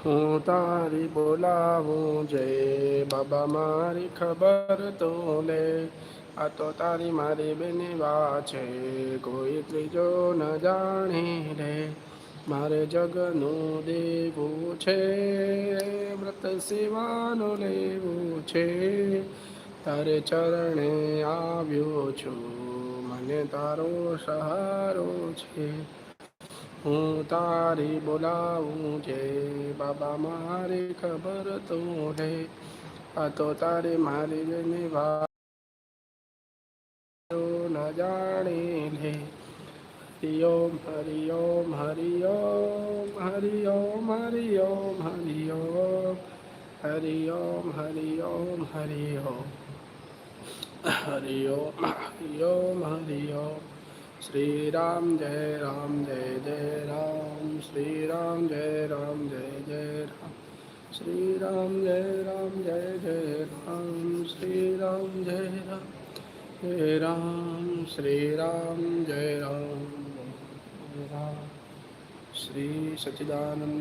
હું તારી બોલાવું જય બાબા મારી ખબર તો લે. આ તો તારી મારી બેની વાત છે, કોઈ ત્રીજો ન જાણે રે. મારે જગનું દેવું છે, વ્રત સેવાનું લેવું છે. તારે ચરણે આવ્યો છું, મને તારો સહારો છે. હું તારી બોલાવું છે, બાબા મારી ખબર તો લે. આ તો તારી મારી બેની વાત ન જાણી લે. હરિ ઓમ હરિ ઓમ હરિ ઓમ હરિ ઓમ હરિ ઓમ હરિ ઓમ હરિ ઓમ હરિ ઓમ હરિ ઓમ હરિ ઓમ હરિ ઓમ હરિ ઓમ. શ્રી રામ જય રામ જય જય રામ, શ્રી રામ જય રામ જય જય રામ, શ્રી રામ જય રામ જય જય રામ, શ્રી રામ જય રામ જય રામ, શ્રી રામ જય રામ જય રામ. શ્રી સચ્ચિદાનંદ